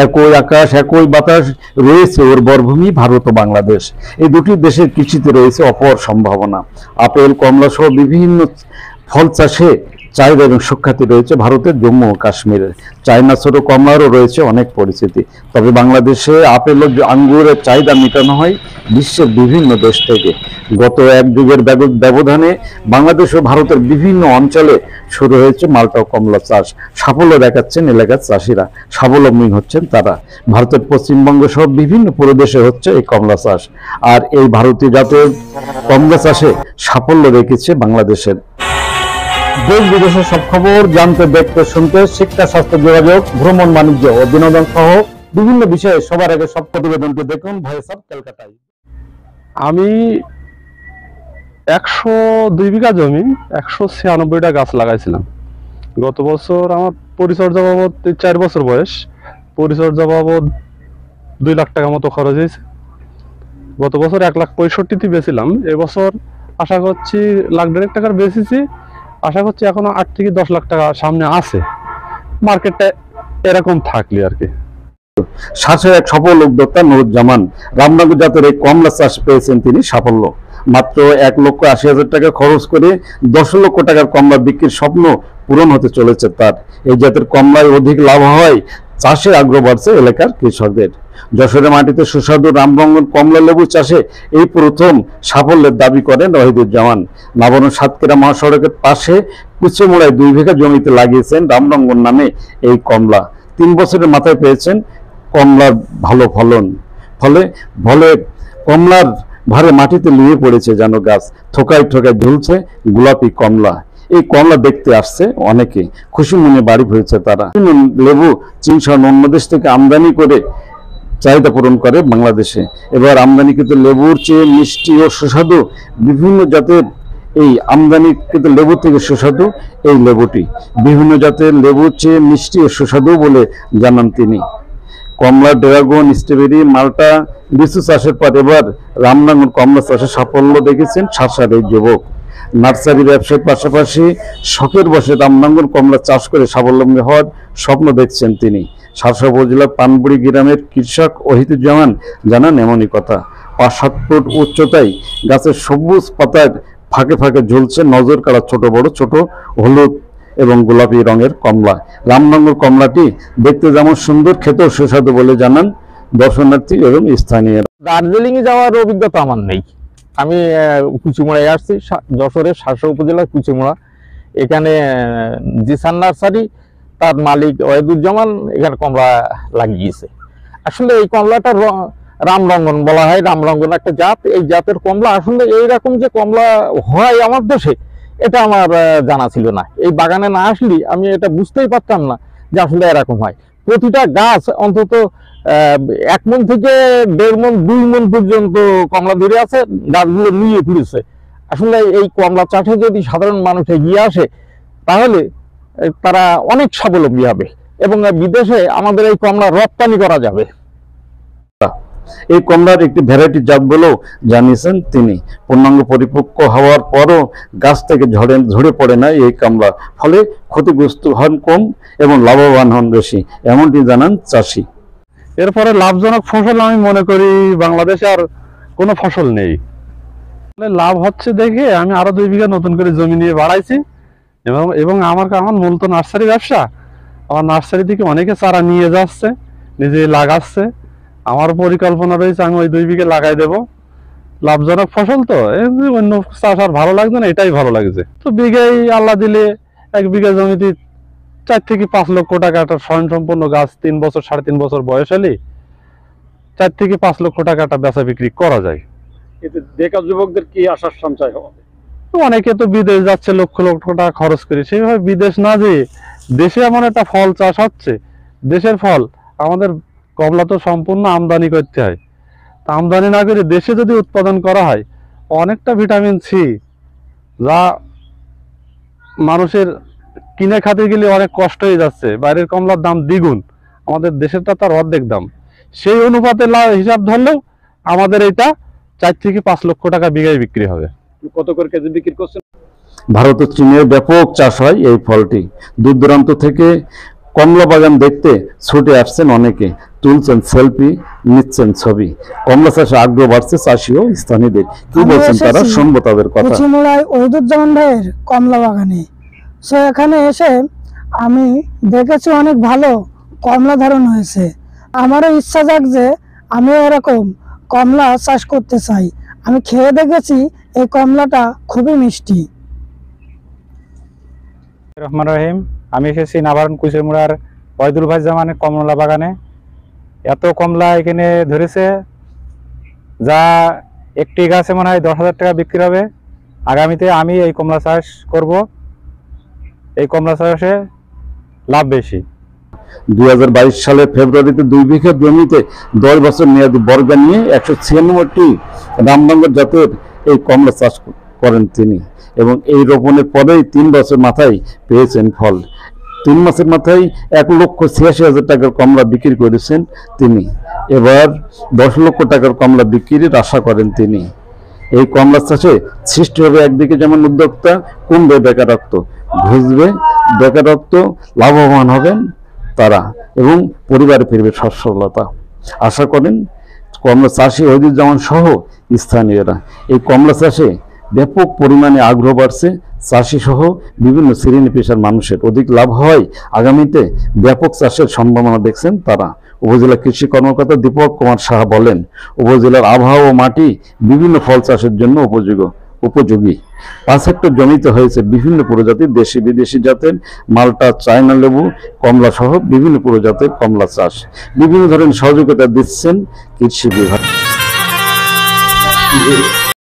একই আকাশ একই বাতাস রয়েছে ওর বরভূমি ভারত ও বাংলাদেশ। এই দুটি দেশের কৃষিতে রয়েছে অপার সম্ভাবনা। আপেল, কমলা সহ বিভিন্ন ফল চাষে চাহিদা এবং সুখ্যাতি রয়েছে ভারতের জম্মু ও কাশ্মীরের। চায়না ছোট কমলারও রয়েছে অনেক পরিচিতি। তবে বাংলাদেশে আপেল ও আঙ্গুরের চাহিদা মেটানো হয় বিশ্বের বিভিন্ন দেশ থেকে। গত এক যুগের ব্যবধানে বাংলাদেশ ও ভারতের বিভিন্ন অঞ্চলে শুরু হয়েছে মাল্টা ও কমলা চাষ। সাফল্য দেখাচ্ছেন এলাকার চাষিরা, স্বাবলম্বী হচ্ছেন তারা। ভারতের পশ্চিমবঙ্গ সহ বিভিন্ন প্রদেশে হচ্ছে এই কমলা চাষ। আর এই ভারতীয় জাতের কমলা চাষে সাফল্য রেখেছে বাংলাদেশের। দেশ বিদেশের সব খবর জানতে, দেখতে, শুনতে, শিক্ষা, স্বাস্থ্য, যোগাযোগ, ভ্রমণ, বাণিজ্য ও বিনোদন সহ বিভিন্ন বিষয়ে সবার আগে সব প্রতিবেদনটি দেখুন ভয়েস অফ কলকাতায়। আমি 102 বিঘা জমি 196টা গাছ লাগাইছিলাম। গত বছর আমার পরিচর্যা বাবদ 4 বছর বয়স, পরিচর্যা বাবদ 2 লাখ টাকা মতো খরচ হয়েছে। গত বছর 1,65,000 বেছিলাম। এবছর আশা করছি 1,50,000 টাকার বেচেছি। আশা করছি এখনো 8 থেকে 10 লাখ টাকা সামনে আছে। মার্কেটটা এরকম থাকলে আর কি। শাসের এক সফল উদ্যোক্তা নুরুজ্জামান রামনগর জাতের এই কমলা চাষ পেয়েছেন তিনি সাফল্য। মাত্র 1,80,000 টাকা খরচ করে 10 লক্ষ টাকার কমলা বিক্রির স্বপ্ন পূরণ হতে চলেছে তার। এই জাতের কমলায় অধিক লাভ হয় চাষে আগ্রহ বাড়ছে এলাকার কৃষকদের। যশোরের মাটিতে সুস্বাদু রামনগর কমলা লেবু চাষে এই প্রথম সাফল্যের দাবি করেন ওয়াহিদুজ্জামান। নাবরণ সাতক্ষীরা মহাসড়কের পাশে কুচেমুড়ায় 2 বিঘা জমিতে লাগিয়েছেন রামনগর নামে এই কমলা। 3 বছরের মাথায় পেয়েছেন কমলার ভালো ফলন। ফলে কমলার ভারে মাটিতে লুয়ে পড়েছে যেন গাছ, থোকায় থোকায় ঝুলছে গোলাপি কমলা। এই কমলা দেখতে আসছে অনেকে, খুশি মনে বাড়ি ফিরেছে তারা। লেবু চীন সহ অন্য দেশ থেকে আমদানি করে চাহিদা পূরণ করে বাংলাদেশে। এবার আমদানিকৃত লেবুর চেয়ে মিষ্টি ও সুস্বাদু বিভিন্ন জাতের এই আমদানিকৃত লেবু থেকে সুস্বাদু এই লেবুটি। বিভিন্ন জাতের লেবুর চেয়ে মিষ্টি ও সুস্বাদু বলে জানান তিনি। কমলা, ড্রাগন, স্ট্রবেরি, মাল্টা লিচু চাষের পর এবার রামনগর কমলা চাষে সাফল্য দেখেছেন সারসার এই যুবক। নার্সারি ব্যবসার পাশাপাশি শখের বসে রামনগর কমলা চাষ করে স্বাবলম্বী হওয়ার স্বপ্ন দেখছেন তিনি। সারসা উপজেলার পানবুড়ি গ্রামের কৃষক ওয়াহিদুজ্জামান জানান এমনই কথা। 5-7 ফুট উচ্চতায় গাছের সবুজ পাতার ফাঁকে ফাঁকে ঝুলছে নজর কাড়া ছোট বড় ছোট হলুদ এবং গোলাপি রঙের কমলা। রামনগর কমলাটি দেখতে যেমন সুন্দর, খেতেও সুস্বাদু বলে জানান দর্শনার্থী এবং স্থানীয়। দার্জিলিং এ যাওয়ার অভিজ্ঞতা আমার নেই। আমি কুচিমুড়ায় আসছি, যশোরের শাসা উপজেলার কুচিমুড়া। এখানে জিসান নার্সারি, তার মালিক ওয়াহিদুজ্জামান এখানে কমলা লাগিয়েছে। আসলে এই কমলাটা রামরঙ্গন বলা হয়। রামরঙ্গন একটা জাত। এই জাতের কমলা আসলে এইরকম যে কমলা হয় আমার দেশে, এটা আমার জানা ছিল না। এই বাগানে না আসলে আমি এটা বুঝতেই পারতাম না যে আসলে এরকম হয়। প্রতিটা গাছ অন্তত 1 মণ থেকে 1.5 মণ 2 মণ পর্যন্ত কমলা ধরে আছে, গাছগুলো নিয়ে ফিরেছে। আসলে এই কমলা চাষে যদি সাধারণ মানুষ এগিয়ে আসে তাহলে তারা অনেক স্বাবলম্বী হবে এবং বিদেশে আমাদের এই কমলা রপ্তানি করা যাবে। এই কমলার একটি ভ্যারাইটি জাত বলেও জানিয়েছেন তিনি। পূর্ণাঙ্গ পরিপক্ক হওয়ার পরও গাছ থেকে ঝরে পড়ে না এই কমলা, ফলে ক্ষতিগ্রস্ত হন কম এবং লাভবান হন বেশি, এমনটি জানান চাষি। এরপরে লাভজনক ফসল আমি মনে করি বাংলাদেশে আর কোনো ফসল নেই। লাভ হচ্ছে দেখে আমি আরো 2 বিঘা নতুন করে জমি নিয়ে বাড়াইছি এবং আমার মূলত নার্সারি ব্যবসা। আমার নার্সারি থেকে অনেকে চারা নিয়ে যাচ্ছে, নিজে লাগাচ্ছে। আমার পরিকল্পনা রয়েছে আমি ওই 2 বিঘা লাগাই দেব। লাভজনক ফসল তো, অন্য চাষ আর ভালো লাগছে না, এটাই ভালো লাগছে। তো বিঘাই আল্লাহ দিলে 1 বিঘা জমিতে 4 থেকে 5 লক্ষ টাকা একটা স্বয়ংসম্পূর্ণ গাছ 3 বছর 3.5 বছর বয়স হলে 4 থেকে 5 লক্ষ টাকা একটা বেচা বিক্রি করা যায়। এতে বেকার যুবকদের কি আশার সঞ্চয় হবে? অনেকে তো বিদেশ যাচ্ছে লক্ষ লক্ষ টাকা খরচ করে, সেইভাবে বিদেশ না যেয়ে দেশে এমন একটা ফল চাষ হচ্ছে, দেশের ফল। আমাদের কমলা তো সম্পূর্ণ আমদানি করতে হয়। তা আমদানি না করে দেশে যদি উৎপাদন করা হয়, অনেকটা ভিটামিন সি যা মানুষের কিনে খেতে গেলে অনেক কষ্ট হয়ে যাচ্ছে। বাইরের কমলার দাম দ্বিগুণ, আমাদের দেশেরটা তার অর্ধেক দাম। সেই অনুপাতে হিসাব ধরলেও আমাদের এটা 4 থেকে 5 লক্ষ টাকা বিঘায় বিক্রি হবে। কত করে কেজি বিক্রি করছেন? ভারত ও চীনের ব্যাপক চাষ হয় এই ফলটি। দূর দূরান্ত থেকে কমলা বাগান দেখতে ছুটে আসছেন অনেকে, তুলছেন সেলফি, নিচ্ছেন ছবি। কমলা চাষে আগ্রহ বাড়ছে চাষি ও স্থানীয়দের। কি বলছেন তারা, শুনবো তাদের কথা। কুচিমুড়ায় ওহিদুজ্জামান ভাইয়ের কমলা বাগানে এখানে এসে আমি দেখেছি অনেক ভালো কমলা ধারণ হয়েছে। আমারও ইচ্ছা যাক যে আমিও এরকম কমলা চাষ করতে চাই। আমি খেয়ে দেখেছি এই কমলাটা খুবই মিষ্টি। রহমান রহিম, আমি এসেছি নাভারণ কুচিমুড়ার ওহিদুজ্জামানের কমলা বাগানে। এত কমলা এখানে ধরেছে যা একটি গাছে মনে হয় 10,000 টাকা বিক্রি হবে। আগামীতে আমি এই কমলা চাষ করব। এই কমলা চাষে লাভ বেশি। 2022 সালের ফেব্রুয়ারিতে 2 বিঘা জমিতে 10 বছর মেয়াদী বর্গা নিয়ে 196টি রামনগর জাতের এই কমলা চাষ করেন তিনি, এবং এই রোপণের পরেই 3 বছর মাথায় পেয়েছেন ফল। 3 মাসের মাথায় 1,86,000 টাকার কমলা বিক্রি করেছেন তিনি। এবার 10 লক্ষ টাকার কমলা বিক্রির আশা করেন তিনি। এই কমলা চাষে সৃষ্টি হবে একদিকে যেমন উদ্যোক্তা, কমবে বেকারত্ব, ঘুষবে বেকারত্ব, লাভবান হবেন তারা এবং পরিবারে ফিরবে সচ্ছলতা। আশা করেন কমলা চাষি ওহিদুজ্জামান সহ স্থানীয়রা। এই কমলা চাষে ব্যাপক পরিমাণে আগ্রহ বাড়ছে চাষি সহ বিভিন্ন শ্রেণী পেশার মানুষের। অধিক লাভ হয় আগামীতে ব্যাপক চাষের সম্ভাবনা দেখছেন তারা। উপজেলা কৃষি কর্মকর্তা দীপক কুমার সাহা বলেন, উপজেলার আবহাওয়া ও মাটি বিভিন্ন ফল চাষের জন্য উপযোগী। 5 হেক্টর জমিতে হয়েছে বিভিন্ন প্রজাতির দেশি বিদেশি জাতের মাল্টা, চায়না লেবু, কমলা সহ বিভিন্ন প্রজাতির কমলা চাষ। বিভিন্ন ধরনের সহযোগিতা দিচ্ছেন কৃষি বিভাগ।